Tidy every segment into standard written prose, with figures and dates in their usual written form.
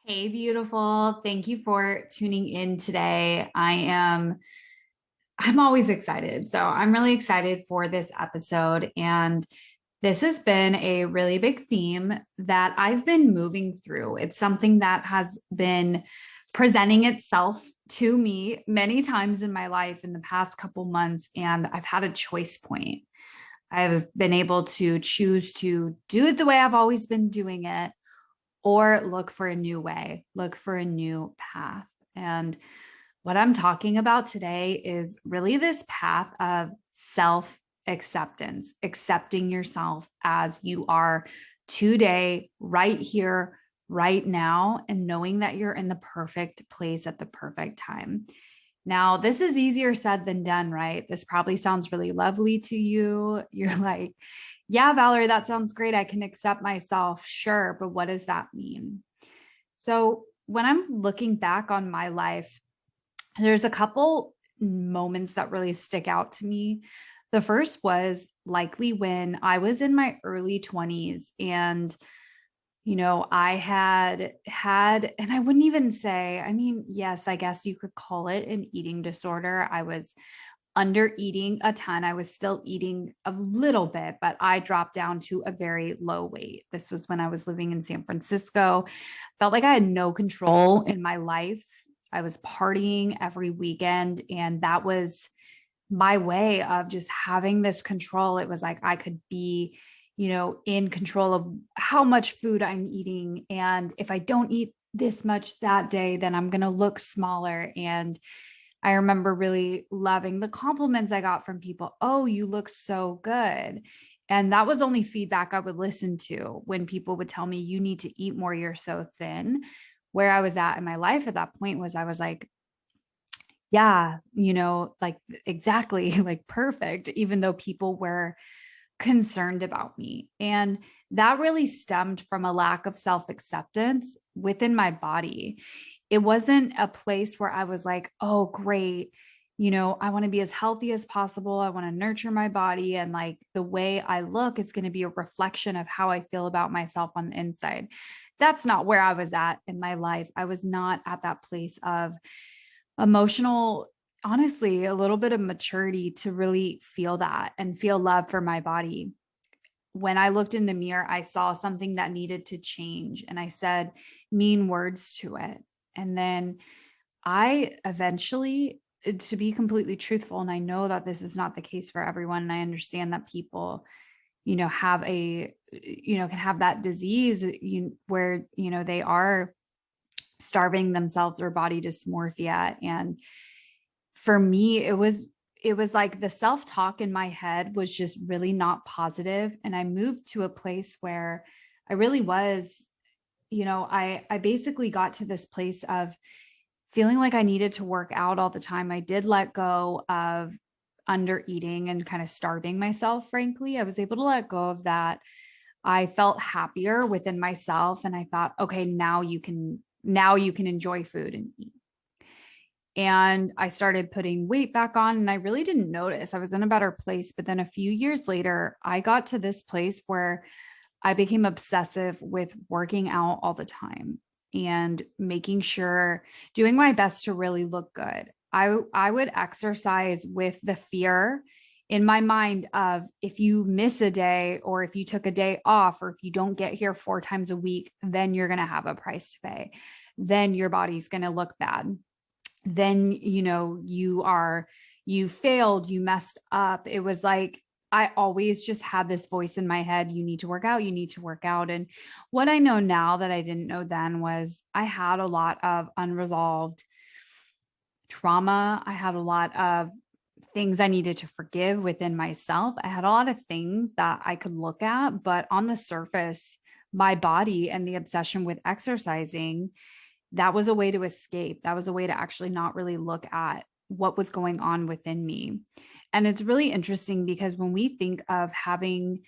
Hey, beautiful. Thank you for tuning in today. I'm always excited. So I'm really excited for this episode. And this has been a really big theme that I've been moving through. It's something that has been presenting itself to me many times in my life in the past couple months. And I've had a choice point. I've been able to choose to do it the way I've always been doing it or look for a new way, look for a new path. And what I'm talking about today is really this path of self acceptance, accepting yourself as you are today, right here, right now, and knowing that you're in the perfect place at the perfect time. Now, this is easier said than done, right? This probably sounds really lovely to you. You're like, yeah, Valerie, that sounds great. I can accept myself. Sure. But what does that mean? So, when I'm looking back on my life, there's a couple moments that really stick out to me. The first was likely when I was in my early 20s and I and I wouldn't even say, I mean, yes, I guess you could call it an eating disorder. I was under eating a ton. I was still eating a little bit, but I dropped down to a very low weight. This was when I was living in San Francisco. Felt like I had no control in my life. I was partying every weekend, and that was my way of just having this control. It was like I could be, in control of how much food I'm eating. And if I don't eat this much that day, then I'm going to look smaller. And I remember really loving the compliments I got from people. Oh, you look so good. And that was only feedback I would listen to when people would tell me, you need to eat more, you're so thin. Where I was at in my life at that point was I was like, yeah, like exactly, like perfect, even though people were concerned about me. And that really stemmed from a lack of self acceptance within my body. It wasn't a place where I was like, oh, great. I want to be as healthy as possible. I want to nurture my body. And like the way I look is going to be a reflection of how I feel about myself on the inside. That's not where I was at in my life. I was not at that place of emotional, honestly, a little bit of maturity to really feel that and feel love for my body. When I looked in the mirror, I saw something that needed to change and I said mean words to it. And then I eventually, to be completely truthful, and I know that this is not the case for everyone, and I understand that people, have can have that disease where, they are starving themselves or body dysmorphia. And for me, it was like the self-talk in my head was just really not positive. And I moved to a place where I really was, I basically got to this place of feeling like I needed to work out all the time. I did let go of under eating and kind of starving myself, frankly. I was able to let go of that. I felt happier within myself and I thought, okay, now you can enjoy food and eat. And I started putting weight back on and I really didn't notice. I was in a better place. But then a few years later, I got to this place where I became obsessive with working out all the time and making sure, doing my best to really look good. I would exercise with the fear in my mind of if you miss a day or if you took a day off or if you don't get here 4 times a week, then you're going to have a price to pay. Then your body's going to look bad. Then, you failed, you messed up. It was like, I always just had this voice in my head, you need to work out, you need to work out. And what I know now that I didn't know then was I had a lot of unresolved trauma. I had a lot of things I needed to forgive within myself. I had a lot of things that I could look at, but on the surface, my body and the obsession with exercising, that was a way to escape. That was a way to actually not really look at what was going on within me. And it's really interesting because when we think of having,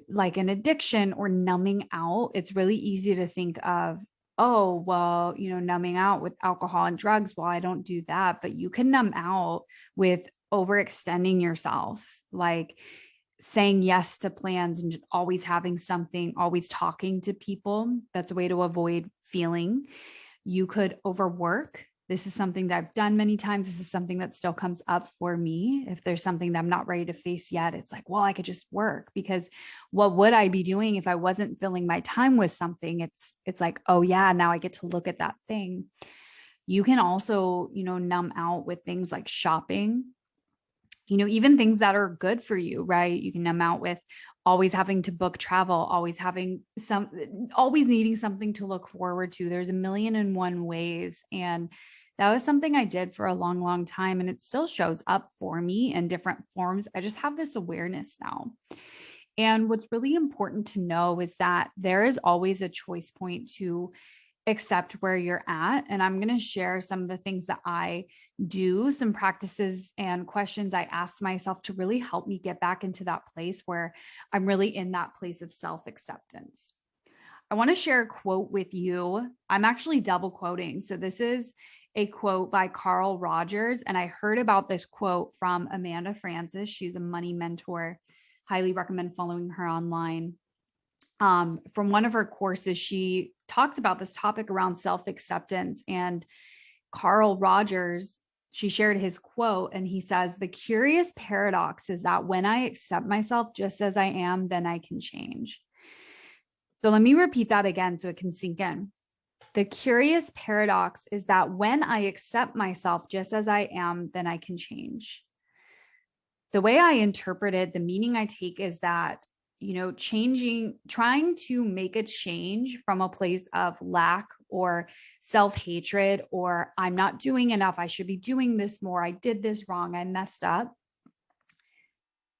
like an addiction or numbing out, it's really easy to think of, oh, well, numbing out with alcohol and drugs. Well, I don't do that, but you can numb out with overextending yourself. Like saying yes to plans and always having something, always talking to people. That's a way to avoid feeling. You could overwork. This is something that I've done many times. This is something that still comes up for me. If there's something that I'm not ready to face yet, it's like, well, I could just work, because what would I be doing if I wasn't filling my time with something? It's like, oh yeah, now I get to look at that thing. You can also, numb out with things like shopping, even things that are good for you, right? You can numb out with always having to book travel, always needing something to look forward to. There's a million and one ways. And that was something I did for a long, long time. And it still shows up for me in different forms. I just have this awareness now. And what's really important to know is that there is always a choice point to accept where you're at. And I'm going to share some of the things that I do, some practices and questions I ask myself to really help me get back into that place where I'm really in that place of self-acceptance. I want to share a quote with you. I'm actually double quoting. So this is a quote by Carl Rogers. And I heard about this quote from Amanda Francis. She's a money mentor. Highly recommend following her online. From one of her courses, she talked about this topic around self-acceptance, and Carl Rogers, she shared his quote, and he says, "The curious paradox is that when I accept myself just as I am, then I can change." So let me repeat that again so it can sink in. The curious paradox is that when I accept myself just as I am, then I can change. The way I interpret it, the meaning I take is that trying to make a change from a place of lack or self-hatred, or I'm not doing enough, I should be doing this more, I did this wrong, I messed up.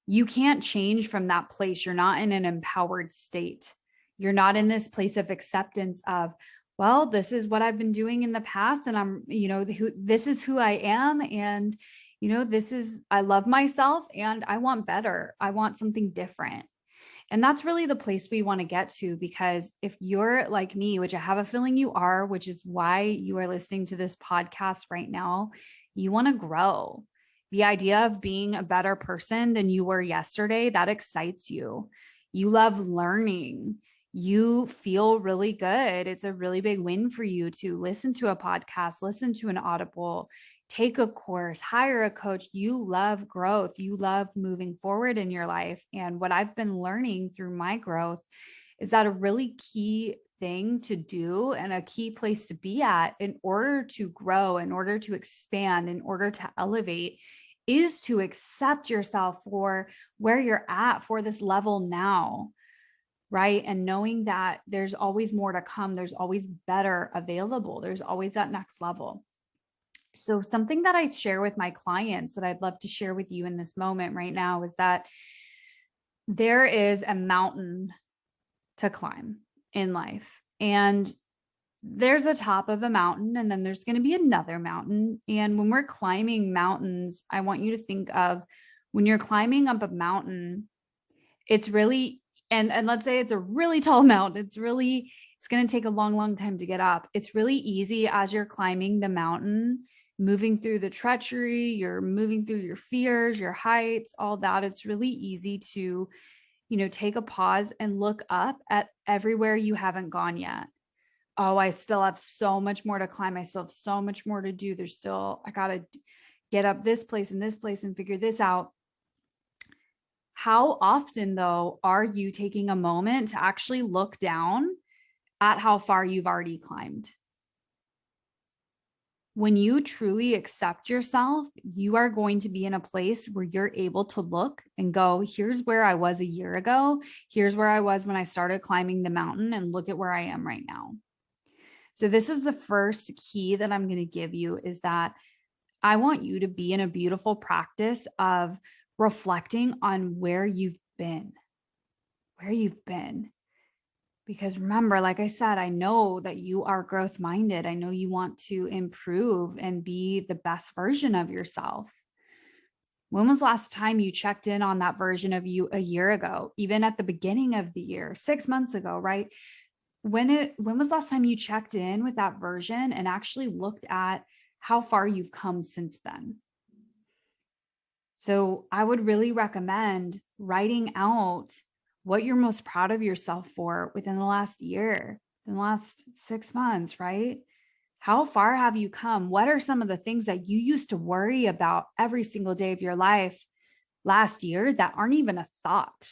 You can't change from that place. You're not in an empowered state. You're not in this place of acceptance of, well, this is what I've been doing in the past, and I'm, this is who I am, and I love myself, and I want better. I want something different. And that's really the place we want to get to, because if you're like me, which I have a feeling you are, which is why you are listening to this podcast right now, you want to grow. The idea of being a better person than you were yesterday, that excites you. You love learning. You feel really good. It's a really big win for you to listen to a podcast, listen to an Audible, take a course, hire a coach. You love growth. You love moving forward in your life. And what I've been learning through my growth is that a really key thing to do and a key place to be at in order to grow, in order to expand, in order to elevate, is to accept yourself for where you're at, for this level now, right? And knowing that there's always more to come. There's always better available. There's always that next level. So something that I share with my clients that I'd love to share with you in this moment right now is that there is a mountain to climb in life. And there's a top of a mountain, and then there's going to be another mountain. And when we're climbing mountains, I want you to think of when you're climbing up a mountain, it's really, and let's say it's a really tall mountain. It's going to take a long, long time to get up. It's really easy as you're climbing the mountain, moving through the treachery, you're moving through your fears, your heights, all that. It's really easy to, take a pause and look up at everywhere you haven't gone yet. Oh, I still have so much more to climb. I still have so much more to do. I got to get up this place and figure this out. How often, though, are you taking a moment to actually look down at how far you've already climbed? When you truly accept yourself, you are going to be in a place where you're able to look and go, here's where I was a year ago. Here's where I was when I started climbing the mountain, and look at where I am right now. So this is the first key that I'm going to give you, is that I want you to be in a beautiful practice of reflecting on where you've been. Because remember, like I said, I know that you are growth minded. I know you want to improve and be the best version of yourself. When was the last time you checked in on that version of you a year ago, even at the beginning of the year, 6 months ago, right? When was the last time you checked in with that version and actually looked at how far you've come since then? So I would really recommend writing out what you're most proud of yourself for within the last year, in the last 6 months, right? How far have you come? What are some of the things that you used to worry about every single day of your life last year that aren't even a thought?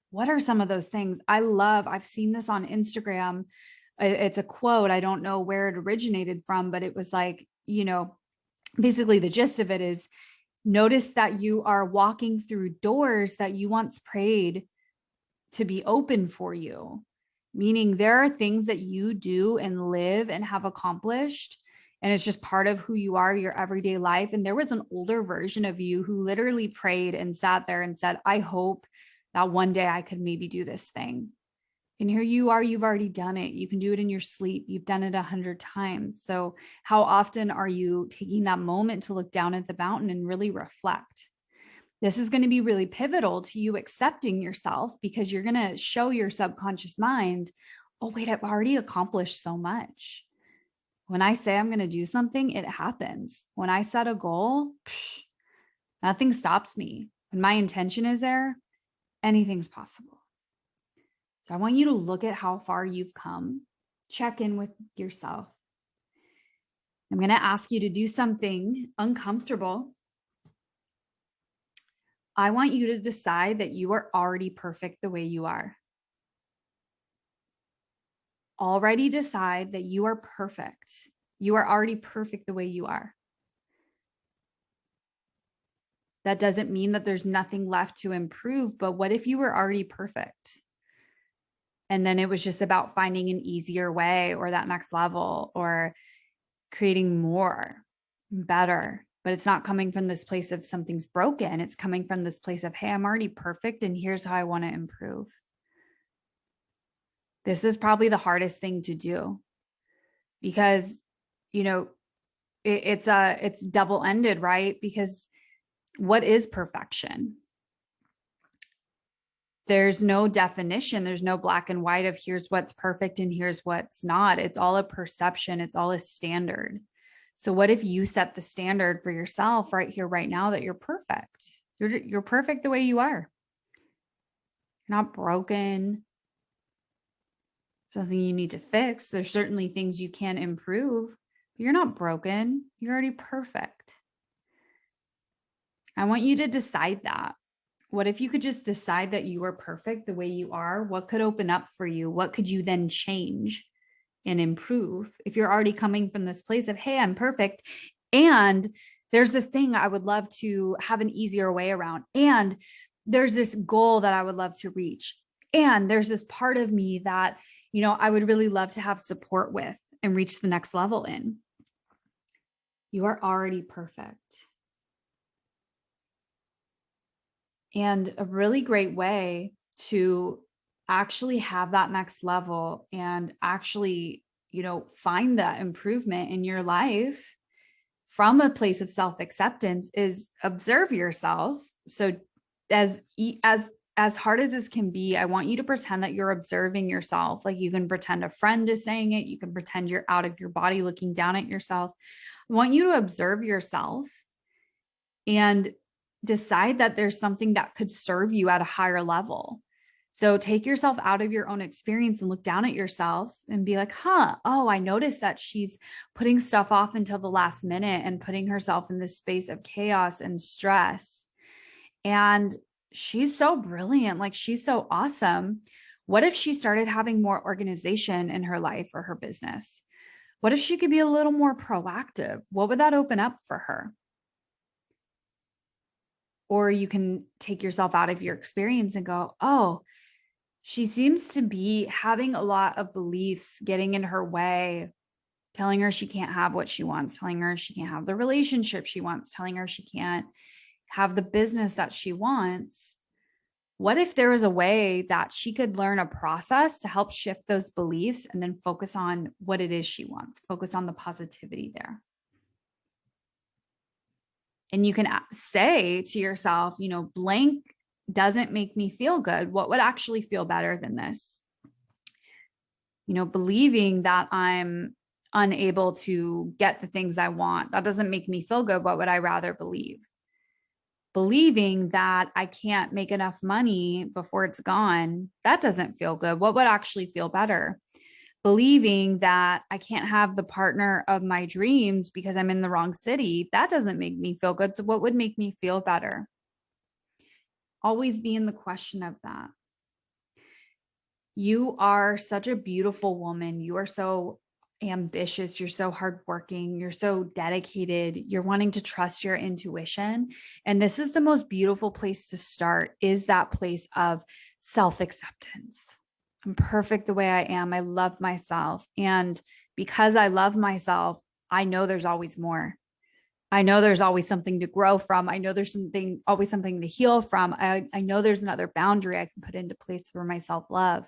What are some of those things? I've seen this on Instagram. It's a quote. I don't know where it originated from, but it was like, basically the gist of it is notice that you are walking through doors that you once prayed to be open for you. Meaning there are things that you do and live and have accomplished, and it's just part of who you are, your everyday life. And there was an older version of you who literally prayed and sat there and said, I hope that one day I could maybe do this thing. And here you are, you've already done it. You can do it in your sleep. You've done it 100 times. So how often are you taking that moment to look down at the mountain and really reflect? This is going to be really pivotal to you accepting yourself, because you're going to show your subconscious mind, oh, wait, I've already accomplished so much. When I say I'm going to do something, it happens. When I set a goal, nothing stops me. When my intention is there, anything's possible. So I want you to look at how far you've come, check in with yourself. I'm going to ask you to do something uncomfortable. I want you to decide that you are already perfect the way you are. Already decide that you are perfect. You are already perfect the way you are. That doesn't mean that there's nothing left to improve, but what if you were already perfect? And then it was just about finding an easier way or that next level or creating more, better. But it's not coming from this place of something's broken. It's coming from this place of, hey, I'm already perfect and here's how I want to improve. This is probably the hardest thing to do because, it's double-ended, right? Because what is perfection? There's no definition. There's no black and white of here's what's perfect and here's what's not. It's all a perception. It's all a standard. So what if you set the standard for yourself right here, right now, that you're perfect? You're perfect the way you are. You're not broken. There's nothing you need to fix. There's certainly things you can improve, but you're not broken. You're already perfect. I want you to decide that. What if you could just decide that you are perfect the way you are? What could open up for you? What could you then change and improve if you're already coming from this place of, hey, I'm perfect. And there's this thing I would love to have an easier way around. And there's this goal that I would love to reach. And there's this part of me that, I would really love to have support with and reach the next level in. You are already perfect. And a really great way to actually have that next level and actually, find that improvement in your life from a place of self-acceptance is observe yourself. So as hard as this can be, I want you to pretend that you're observing yourself. Like you can pretend a friend is saying it. You can pretend you're out of your body looking down at yourself. I want you to observe yourself and decide that there's something that could serve you at a higher level. So take yourself out of your own experience and look down at yourself and be like, I noticed that she's putting stuff off until the last minute and putting herself in this space of chaos and stress. And she's so brilliant. Like she's so awesome. What if she started having more organization in her life or her business? What if she could be a little more proactive? What would that open up for her? Or you can take yourself out of your experience and go, oh, she seems to be having a lot of beliefs getting in her way, telling her she can't have what she wants, telling her she can't have the relationship she wants, telling her she can't have the business that she wants. What if there was a way that she could learn a process to help shift those beliefs and then focus on what it is she wants, focus on the positivity there? And you can say to yourself, blank doesn't make me feel good. What would actually feel better than this? Believing that I'm unable to get the things I want. That doesn't make me feel good. What would I rather believe? Believing that I can't make enough money before it's gone, that doesn't feel good. What would actually feel better? Believing that I can't have the partner of my dreams because I'm in the wrong city, that doesn't make me feel good. So, what would make me feel better? Always be in the question of that. You are such a beautiful woman. You are so ambitious. You're so hardworking. You're so dedicated. You're wanting to trust your intuition. And this is the most beautiful place to start, is that place of self-acceptance. I'm perfect the way I am. I love myself. And because I love myself, I know there's always more. I know there's always something to grow from. I know there's always something to heal from. I know there's another boundary I can put into place for my self-love.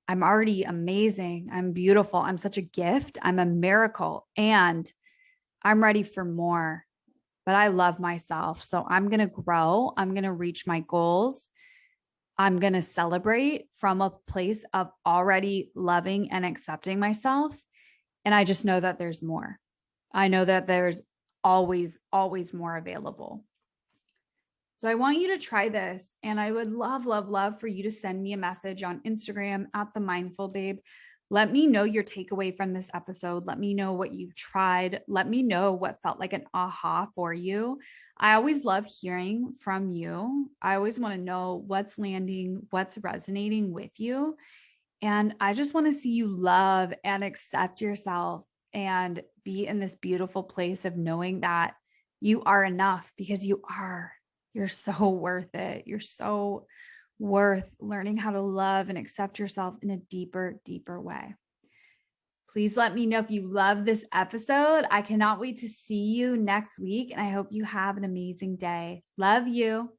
I'm already amazing. I'm beautiful. I'm such a gift. I'm a miracle. And I'm ready for more. But I love myself. So I'm going to grow. I'm going to reach my goals. I'm going to celebrate from a place of already loving and accepting myself. And I just know that there's more. I know that there's always, always more available. So I want you to try this. And I would love, love, love for you to send me a message on Instagram at The Mindful Babe. Let me know your takeaway from this episode. Let me know what you've tried. Let me know what felt like an aha for you. I always love hearing from you. I always want to know what's landing, what's resonating with you. And I just want to see you love and accept yourself and be in this beautiful place of knowing that you are enough, because you are. You're so worth it. You're so worth learning how to love and accept yourself in a deeper, deeper way. Please let me know if you love this episode. I cannot wait to see you next week, and I hope you have an amazing day. Love you.